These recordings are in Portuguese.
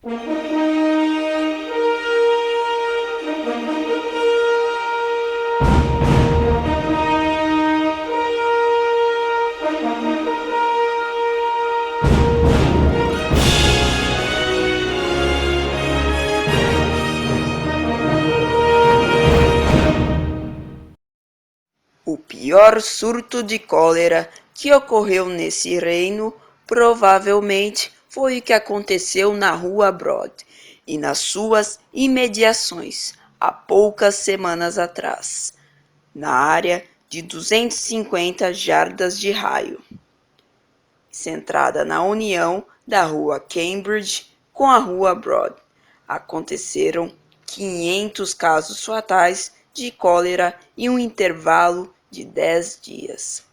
O pior surto de cólera que ocorreu nesse reino provavelmente foi o que aconteceu na Rua Broad e nas suas imediações há poucas semanas atrás, na área de 250 jardas de raio, centrada na união da Rua Cambridge com a Rua Broad. Aconteceram 500 casos fatais de cólera em um intervalo de 10 dias.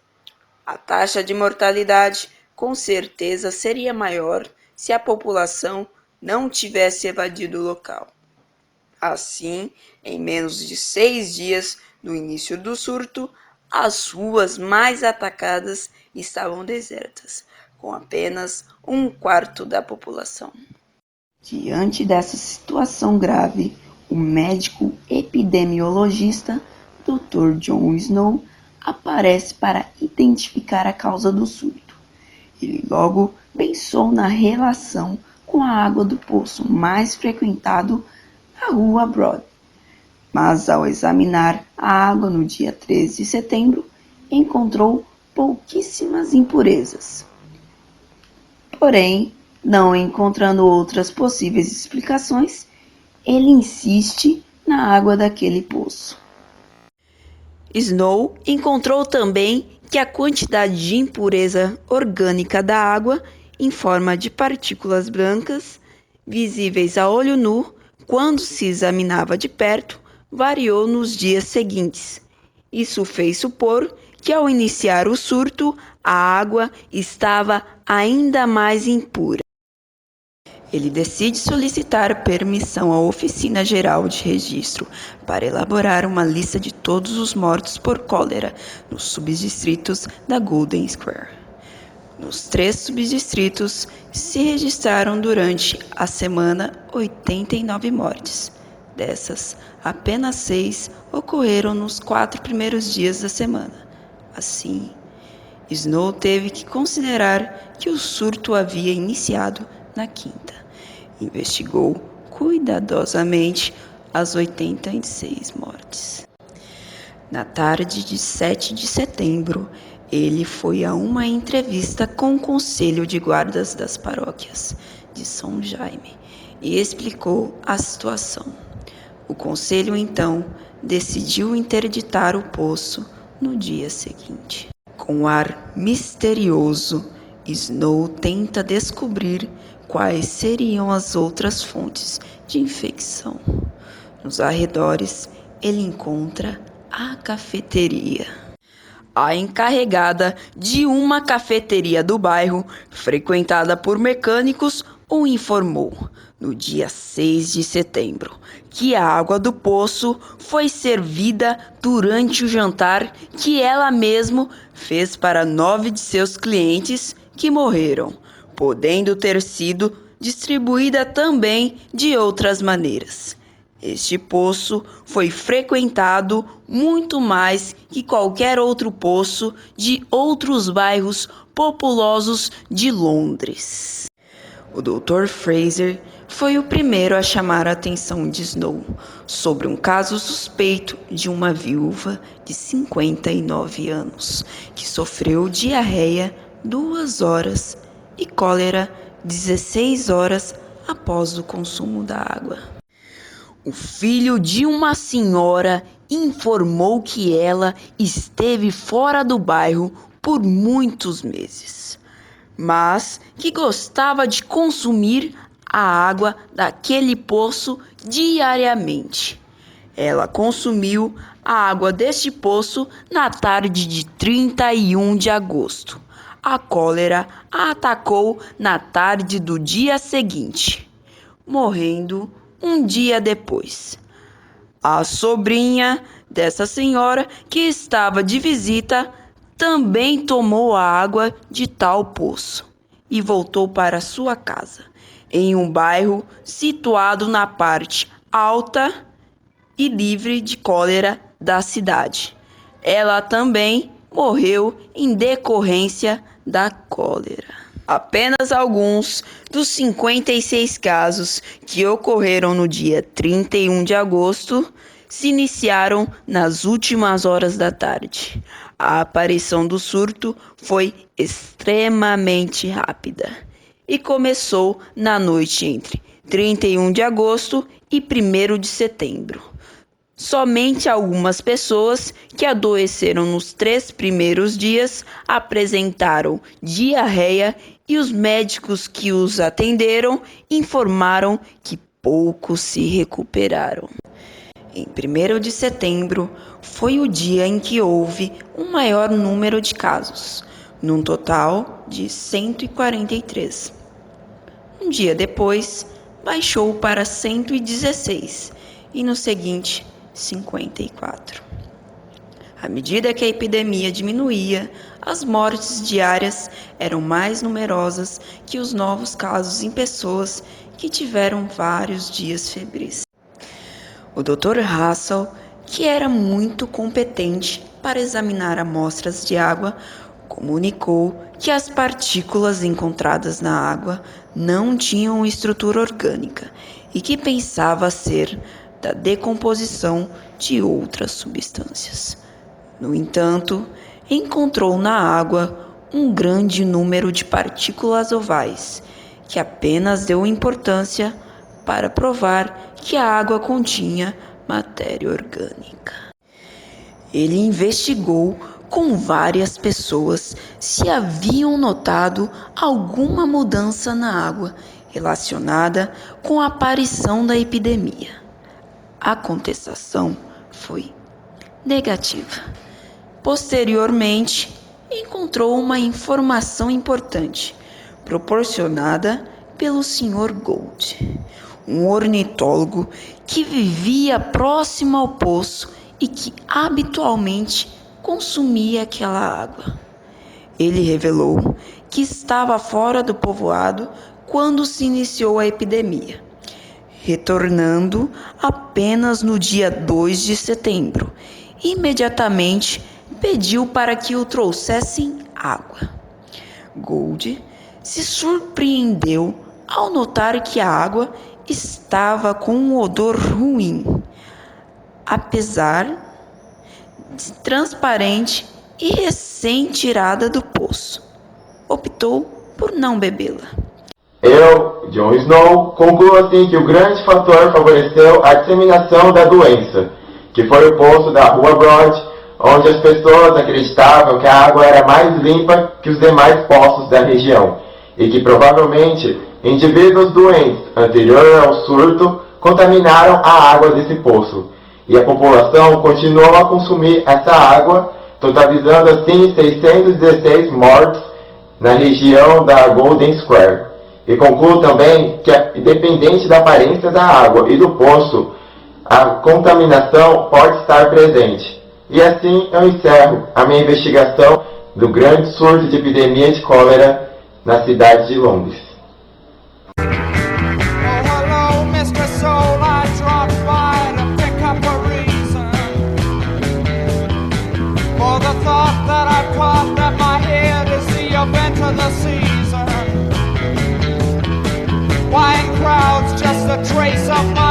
A taxa de mortalidade com certeza seria maior se a população não tivesse evadido o local. Assim, em menos de 6 dias do início do surto, as ruas mais atacadas estavam desertas, com apenas um quarto da população. Diante dessa situação grave, o médico epidemiologista Dr. John Snow aparece para identificar a causa do surto. Ele logo pensou na relação com a água do poço mais frequentado na Rua Broad. Mas ao examinar a água no dia 13 de setembro, encontrou pouquíssimas impurezas. Porém, não encontrando outras possíveis explicações, ele insiste na água daquele poço. Snow encontrou também que a quantidade de impureza orgânica da água, em forma de partículas brancas, visíveis a olho nu, quando se examinava de perto, variou nos dias seguintes. Isso fez supor que ao iniciar o surto, a água estava ainda mais impura. Ele decide solicitar permissão à Oficina Geral de Registro para elaborar uma lista de todos os mortos por cólera nos subdistritos da Golden Square. Nos 3 subdistritos se registraram durante a semana 89 mortes. Dessas, apenas 6 ocorreram nos 4 primeiros dias da semana. Assim, Snow teve que considerar que o surto havia iniciado na quinta. Investigou cuidadosamente as 86 mortes. Na tarde de 7 de setembro, ele foi a uma entrevista com o Conselho de Guardas das Paróquias de São Jaime e explicou a situação. O conselho, então, decidiu interditar o poço no dia seguinte. Com ar misterioso, Snow tenta descobrir quais seriam as outras fontes de infecção. Nos arredores, ele encontra a cafeteria. A encarregada de uma cafeteria do bairro, frequentada por mecânicos, o informou, no dia 6 de setembro, que a água do poço foi servida durante o jantar que ela mesma fez para 9 de seus clientes que morreram, podendo ter sido distribuída também de outras maneiras. Este poço foi frequentado muito mais que qualquer outro poço de outros bairros populosos de Londres. O Dr. Fraser foi o primeiro a chamar a atenção de Snow sobre um caso suspeito de uma viúva de 59 anos que sofreu diarreia 2 horas e cólera 16 horas após o consumo da água. O filho de uma senhora informou que ela esteve fora do bairro por muitos meses, mas que gostava de consumir a água daquele poço diariamente. Ela consumiu a água deste poço na tarde de 31 de agosto. A cólera a atacou na tarde do dia seguinte, morrendo um dia depois. A sobrinha dessa senhora, que estava de visita, também tomou a água de tal poço e voltou para sua casa, em um bairro situado na parte alta e livre de cólera da cidade. Ela também morreu em decorrência da cólera. Apenas alguns dos 56 casos que ocorreram no dia 31 de agosto se iniciaram nas últimas horas da tarde. A aparição do surto foi extremamente rápida e começou na noite entre 31 de agosto e 1º de setembro. Somente algumas pessoas que adoeceram nos 3 primeiros dias apresentaram diarreia e os médicos que os atenderam informaram que poucos se recuperaram. Em 1º de setembro foi o dia em que houve um maior número de casos, num total de 143. Um dia depois, baixou para 116 e no seguinte, 54. À medida que a epidemia diminuía, as mortes diárias eram mais numerosas que os novos casos em pessoas que tiveram vários dias febris. O Dr. Russell, que era muito competente para examinar amostras de água, comunicou que as partículas encontradas na água não tinham estrutura orgânica e que pensava ser da decomposição de outras substâncias. No entanto, encontrou na água um grande número de partículas ovais, que apenas deu importância para provar que a água continha matéria orgânica. Ele investigou com várias pessoas se haviam notado alguma mudança na água relacionada com a aparição da epidemia. A contestação foi negativa. Posteriormente, encontrou uma informação importante, proporcionada pelo Sr. Gould, um ornitólogo que vivia próximo ao poço e que habitualmente consumia aquela água. Ele revelou que estava fora do povoado quando se iniciou a epidemia, retornando apenas no dia 2 de setembro. Imediatamente pediu para que o trouxessem água. Gould se surpreendeu ao notar que a água estava com um odor ruim, apesar de transparente e recém-tirada do poço. Optou por não bebê-la. Eu, Jon Snow, concluo assim que o grande fator favoreceu a disseminação da doença, que foi o poço da Rua Broad, onde as pessoas acreditavam que a água era mais limpa que os demais poços da região, e que provavelmente indivíduos doentes anterior ao surto contaminaram a água desse poço, e a população continuou a consumir essa água, totalizando assim 616 mortes na região da Golden Square. E concluo também que, independente da aparência da água e do poço, a contaminação pode estar presente. E assim eu encerro a minha investigação do grande surto de epidemia de cólera na cidade de Londres. Wine crowds, just a trace of my